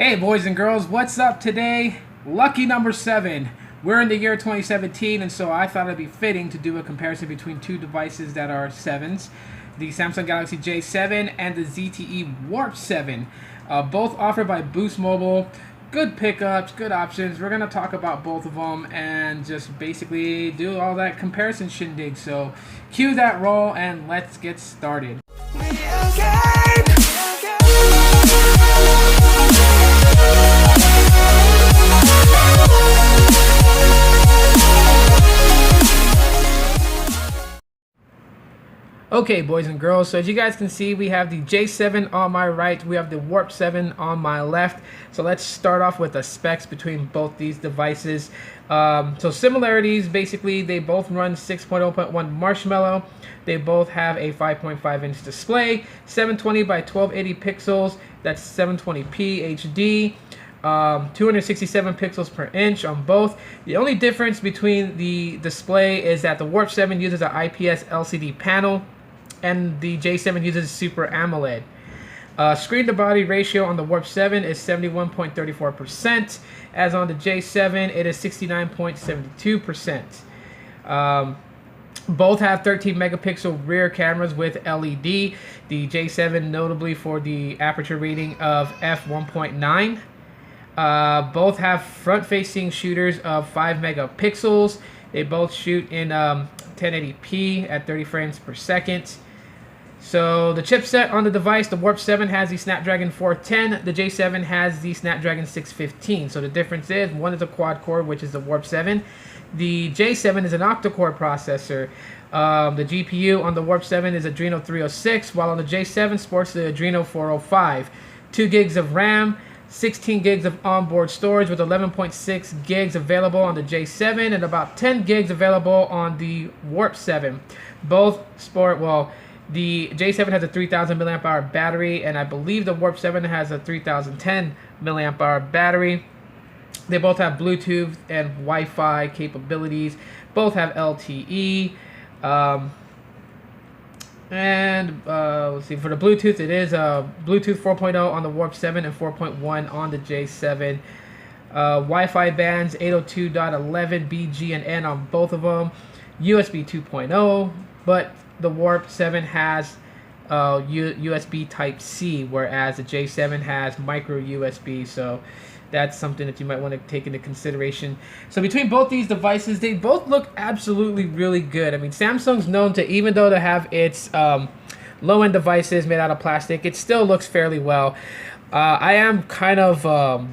Hey boys and girls, what's up today? Lucky number 7. We're in the year 2017, and so I thought it'd be fitting to do a comparison between two devices that are 7s, the Samsung Galaxy J7 and the ZTE Warp 7. Both offered by Boost Mobile. Good pickups, good options. We're going to talk about both of them and just basically do all that comparison shindig. So cue that roll and let's get started. Okay, boys and girls, so as you guys can see, we have the J7 on my right, we have the Warp 7 on my left. So let's start off with the specs between both these devices. So similarities, basically, they both run 6.0.1 Marshmallow. They both have a 5.5-inch display, 720 by 1280 pixels, that's 720p HD. 267 pixels per inch on both. The only difference between the display is that the Warp 7 uses an IPS LCD panel and the J7 uses Super AMOLED. Screen to body ratio on the Warp 7 is 71.34%, as on the J7 it is 69.72%. Both have 13 megapixel rear cameras with LED. The J7 notably for the aperture rating of f1.9. Both have front-facing shooters of 5 megapixels. They both shoot in 1080p at 30 frames per second. So the chipset on the device, the Warp 7 has the Snapdragon 410. The J7 has the Snapdragon 615. So the difference is one is a quad-core, which is the Warp 7. The J7 is an octa-core processor. The GPU on the Warp 7 is Adreno 306, while on the J7 sports the Adreno 405. 2 gigs of RAM. 16 gigs of onboard storage with 11.6 gigs available on the J7 and about 10 gigs available on the Warp 7. Both sport, well, the J7 has a 3000 milliamp hour battery, and I believe the Warp 7 has a 3010 milliamp hour battery. They both have Bluetooth and Wi-Fi capabilities. Both have LTE. Let's see, for the Bluetooth, it is Bluetooth 4.0 on the Warp 7 and 4.1 on the J7. Wi-Fi bands 802.11 B, G, and N on both of them. USB 2.0, but the Warp 7 has USB Type-C, whereas the J7 has micro USB, so that's something that you might want to take into consideration. So between both these devices, they both look absolutely really good. I mean, Samsung's known to, even though they have its low-end devices made out of plastic, it still looks fairly well. I am kind of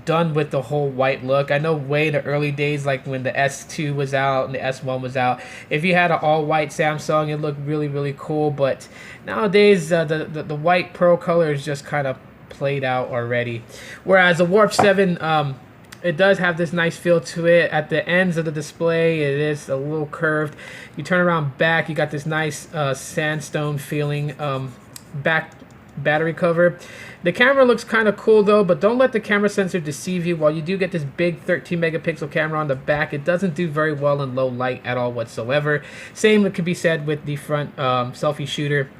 done with the whole white look. I know way in the early days, like when the S2 was out and the S1 was out, if you had an all-white Samsung, it looked really, really cool. But nowadays, the white pearl color is just kind of played out already. Whereas the Warp 7, it does have this nice feel to it. At the ends of the display, it is a little curved. You turn around back, you got this nice sandstone feeling back battery cover. The camera looks kind of cool though, but don't let the camera sensor deceive you. While you do get this big 13 megapixel camera on the back, it doesn't do very well in low light at all whatsoever. Same could be said with the front selfie shooter.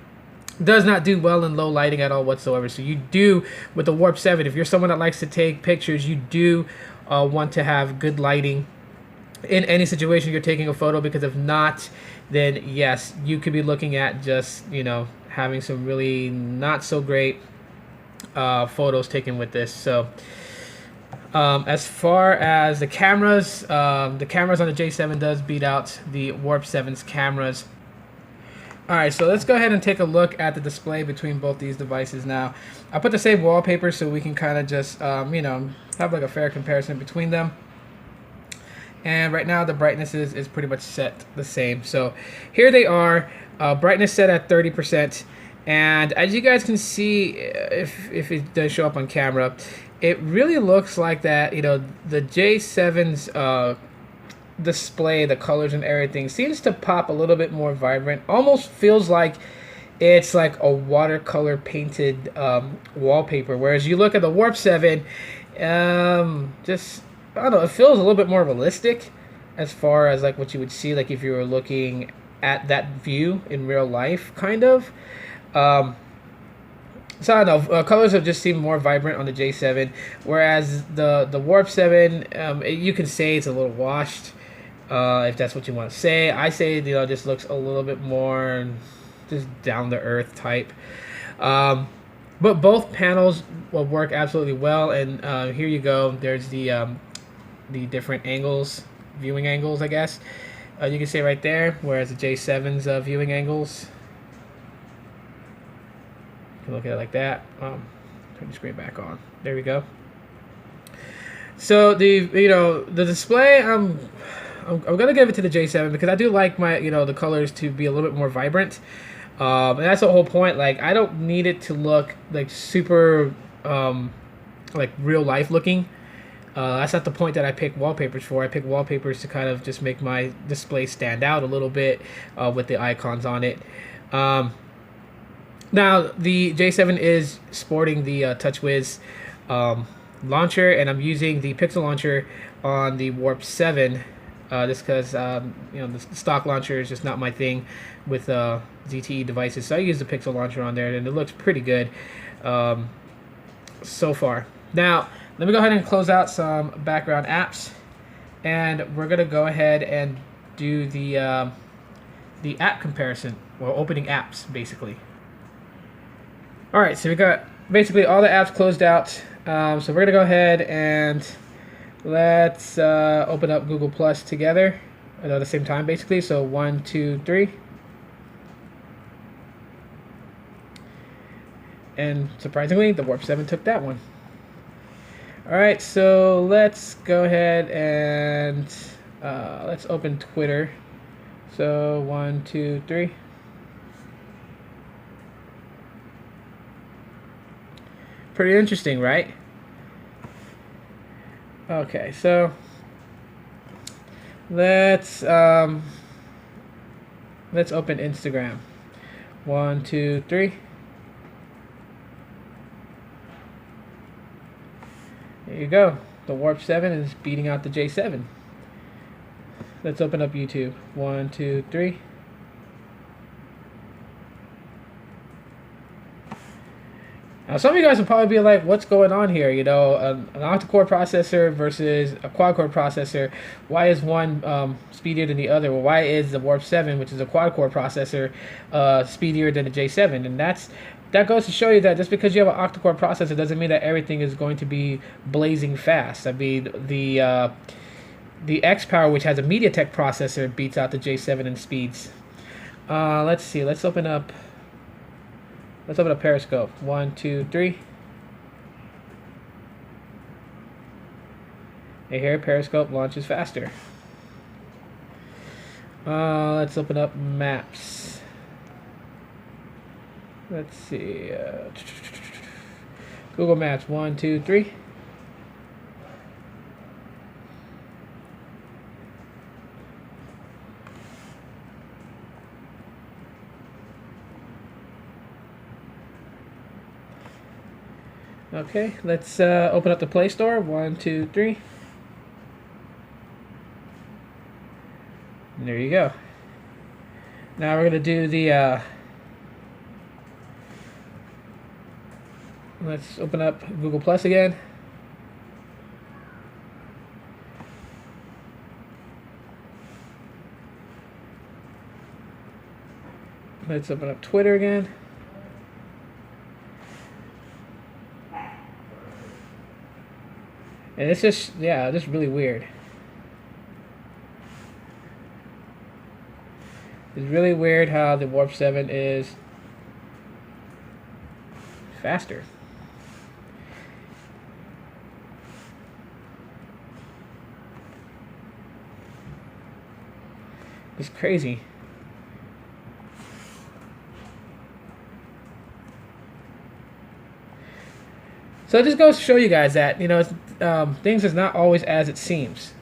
Does not do well in low lighting at all whatsoever. So you do, with the Warp 7, if you're someone that likes to take pictures, you do want to have good lighting in any situation you're taking a photo, because if not, then yes, you could be looking at just, having some really not so great photos taken with this. So as far as the cameras on the J7 does beat out the Warp 7's cameras. Alright, so let's go ahead and take a look at the display between both these devices now. I put the same wallpaper so we can kind of just, have like a fair comparison between them. And right now the brightness is pretty much set the same. So here they are, brightness set at 30%. And as you guys can see, if it does show up on camera, it really looks like that, the J7's display, the colors and everything seems to pop a little bit more vibrant. Almost feels like it's like a watercolor painted wallpaper, whereas you look at the Warp 7, just, I don't know, it feels a little bit more realistic as far as like what you would see like if you were looking at that view in real life, kind of. So I don't know. Colors have just seemed more vibrant on the J7, whereas the Warp 7, you can say it's a little washed, if that's what you want to say. I say, you know, just looks a little bit more just down to earth type. But both panels will work absolutely well. And here you go. There's the different angles, viewing angles, I guess. You can see right there, whereas the J7's viewing angles. Look at it like that. Turn the screen back on. There we go. So the display, I'm gonna give it to the J7 because I do like the colors to be a little bit more vibrant, and that's the whole point. Like, I don't need it to look like super like real life looking. That's not the point that I pick wallpapers for. I pick wallpapers to kind of just make my display stand out a little bit with the icons on it. Now, the J7 is sporting the TouchWiz launcher, and I'm using the Pixel launcher on the Warp 7 just because the stock launcher is just not my thing with ZTE devices. So I use the Pixel launcher on there, and it looks pretty good so far. Now, let me go ahead and close out some background apps, and we're going to go ahead and do the app comparison, well, opening apps, basically. All right, so we got basically all the apps closed out. So we're gonna go ahead and let's open up Google Plus together at the same time, basically. So 1, 2, 3. And surprisingly, the Warp 7 took that one. All right, so let's go ahead and let's open Twitter. So 1, 2, 3. Pretty interesting, right? Okay, so let's open Instagram. 1, 2, 3. There you go. The Warp 7 is beating out the J7. Let's open up YouTube. 1, 2, 3. Now, some of you guys will probably be like, what's going on here? You know, an octa-core processor versus a quad-core processor. Why is one speedier than the other? Well, why is the Warp 7, which is a quad-core processor, speedier than the J7? And that goes to show you that just because you have an octa-core processor doesn't mean that everything is going to be blazing fast. I mean, the X-Power, which has a MediaTek processor, beats out the J7 in speeds. Let's see. Let's open up Periscope. 1, 2, 3. And here, Periscope launches faster. Let's open up Maps. Let's see. Google Maps. 1, 2, 3. Okay, let's open up the Play Store. 1, 2, 3. And there you go. Now we're gonna do the. Let's open up Google Plus again. Let's open up Twitter again. And it's just, yeah, just really weird. It's really weird how the Warp 7 is faster. It's crazy. So it just goes to show you guys that, you know, things is not always as it seems.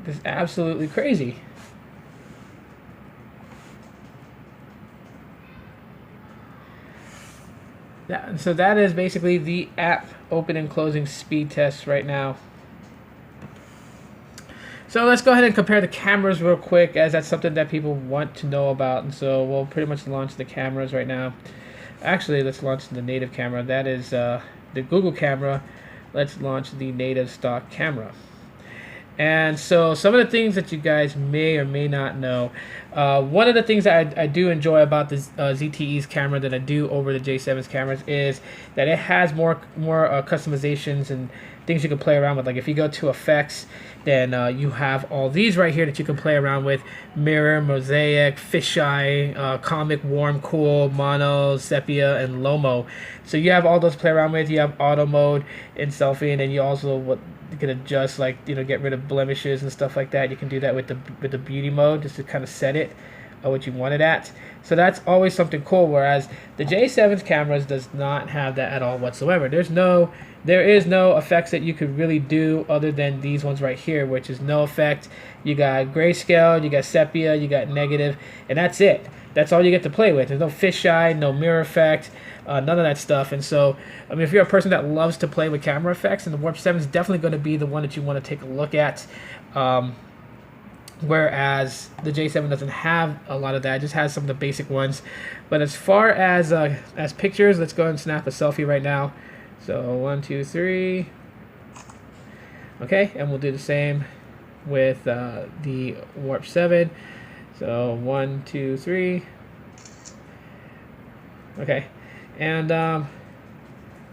It's absolutely crazy. So that is basically the app open and closing speed test right now. So let's go ahead and compare the cameras real quick, as that's something that people want to know about. And so we'll pretty much launch the cameras right now. Actually, let's launch the native camera. That is the Google camera. Let's launch the native stock camera. And so some of the things that you guys may or may not know. One of the things that I do enjoy about the ZTE's camera than I do over the J7's cameras is that it has more customizations and things you can play around with. Like if you go to effects, then you have all these right here that you can play around with: mirror, mosaic, fisheye, comic, warm, cool, mono, sepia, and lomo. So you have all those to play around with. You have auto mode in selfie, and then you also you can adjust, like, you know, get rid of blemishes and stuff like that. You can do that with the beauty mode, just to kind of set it what you want it at. So that's always something cool, whereas the J7's cameras does not have that at all whatsoever. There is no effects that you could really do other than these ones right here, which is no effect. You got grayscale, you got sepia, you got negative, and that's it. That's all you get to play with. There's no fisheye, no mirror effect, none of that stuff. And so, I mean, if you're a person that loves to play with camera effects, then the Warp 7 is definitely going to be the one that you want to take a look at. Whereas the J7 doesn't have a lot of that; it just has some of the basic ones. But as far as pictures, let's go and snap a selfie right now. So 1, 2, 3. Okay, and we'll do the same with the Warp 7. So 1, 2, 3. Okay, and yeah,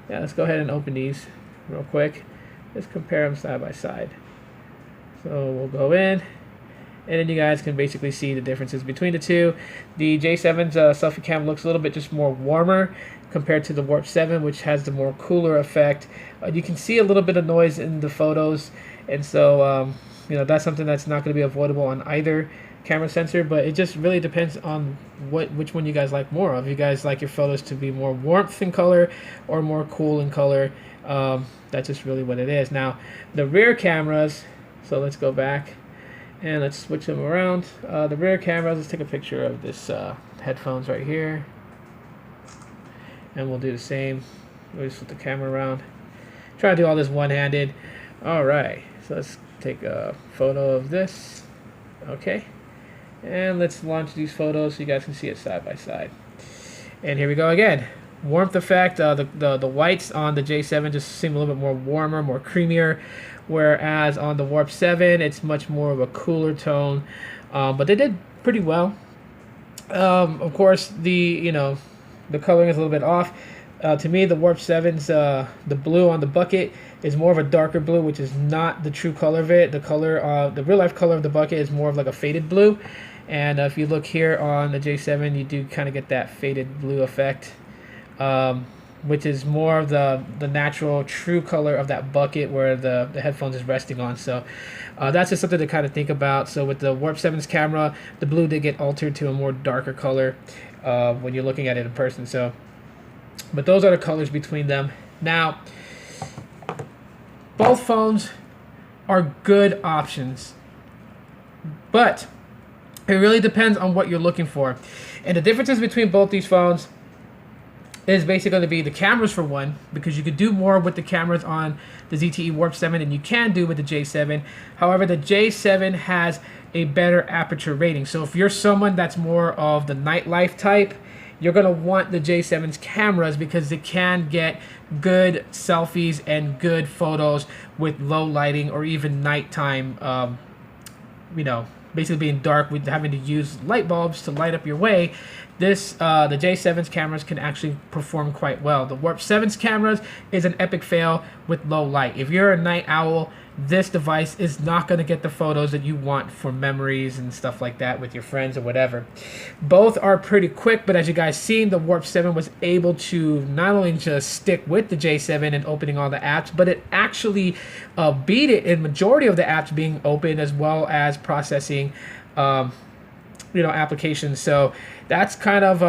let's go ahead and open these real quick. Let's compare them side by side. So we'll go in, and then you guys can basically see the differences between the two. The J7's selfie cam looks a little bit just more warmer compared to the Warp 7, which has the more cooler effect. You can see a little bit of noise in the photos, and so you know, that's something that's not going to be avoidable on either camera sensor, but it just really depends on which one you guys like more of. You guys like your photos to be more warmth in color or more cool in color. That's just really what it is. Now, the rear cameras, so let's go back and let's switch them around. The rear cameras, let's take a picture of this headphones right here, and we'll do the same. We'll just flip the camera around. Try to do all this one-handed. All right, so let's take a photo of this. Okay, and let's launch these photos so you guys can see it side by side. And here we go again. Warmth effect. The whites on the J7 just seem a little bit more warmer, more creamier, whereas on the Warp 7 it's much more of a cooler tone. But they did pretty well. Of course, the coloring is a little bit off. To me, the Warp 7's the blue on the bucket is more of a darker blue, which is not the true color of it. The color, the real life color of the bucket is more of like a faded blue. And if you look here on the J7, you do kind of get that faded blue effect, which is more of the natural true color of that bucket where the headphones is resting on. So that's just something to kind of think about. So with the Warp 7's camera, the blue did get altered to a more darker color when you're looking at it in person. So, but those are the colors between them. Now, both phones are good options, but it really depends on what you're looking for. And the differences between both these phones is basically going to be the cameras, for one, because you could do more with the cameras on the ZTE Warp 7 than you can do with the J7. However, the J7 has a better aperture rating. So if you're someone that's more of the nightlife type, you're going to want the J7's cameras because it can get good selfies and good photos with low lighting or even nighttime, basically being dark with having to use light bulbs to light up your way. The J7's cameras can actually perform quite well. The Warp 7's cameras is an epic fail with low light. If you're a night owl, this device is not going to get the photos that you want for memories and stuff like that with your friends or whatever. Both are pretty quick, but as you guys seen, the Warp 7 was able to not only just stick with the J7 and opening all the apps, but it actually beat it in majority of the apps being open, as well as processing applications. So that's kind of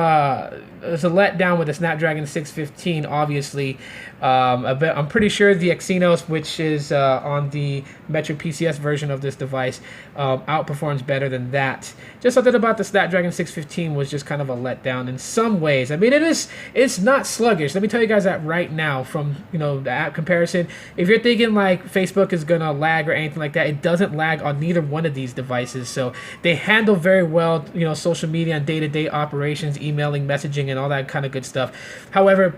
it's a letdown with the Snapdragon 615, obviously. I'm pretty sure the Exynos, which is on the Metro PCS version of this device, outperforms better than that. Just something about the Snapdragon 615 was just kind of a letdown in some ways. I mean, it's not sluggish. Let me tell you guys that right now from, the app comparison. If you're thinking like Facebook is going to lag or anything like that, it doesn't lag on neither one of these devices. So they handle very well, social media and day-to-day operations, emailing, messaging, and all that kind of good stuff. However,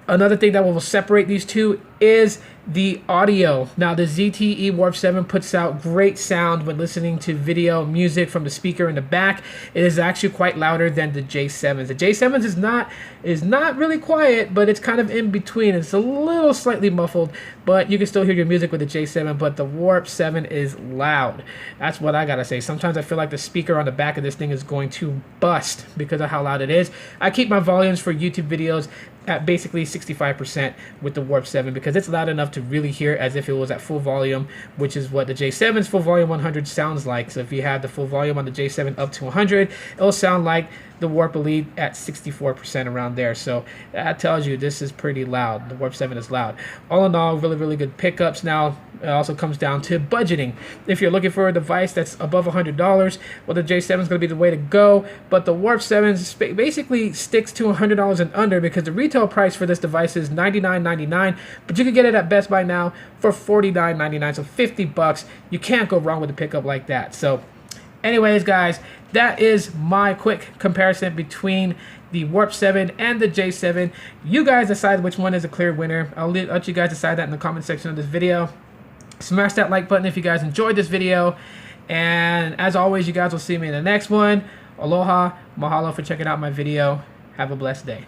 another thing that will separate these two is the audio. Now, the ZTE Warp 7 puts out great sound when listening to video, music from the speaker in the back. It is actually quite louder than the J7s. The J7s is not really quiet, but it's kind of in between. It's a little slightly muffled, but you can still hear your music with the J7, but the Warp 7 is loud. That's what I gotta say. Sometimes I feel like the speaker on the back of this thing is going to bust because of how loud it is. I keep my volumes for YouTube videos at basically 65% with the Warp 7 because it's loud enough to really hear as if it was at full volume, which is what the J7's full volume 100 sounds like. So if you have the full volume on the J7 up to 100, it'll sound like the Warp Elite at 64% around there. So that tells you this is pretty loud. The Warp 7 is loud. All in all, really, really good pickups. Now, it also comes down to budgeting. If you're looking for a device that's above $100, well, the J7 is going to be the way to go. But the Warp 7 basically sticks to $100 and under because the retail price for this device is $99.99, but you can get it at Best Buy now for $49.99, so $50. You can't go wrong with a pickup like that. So anyways, guys, that is my quick comparison between the Warp 7 and the J7. You guys decide which one is a clear winner. I'll let you guys decide that in the comment section of this video. Smash that like button if you guys enjoyed this video. And as always, you guys will see me in the next one. Aloha, mahalo for checking out my video. Have a blessed day.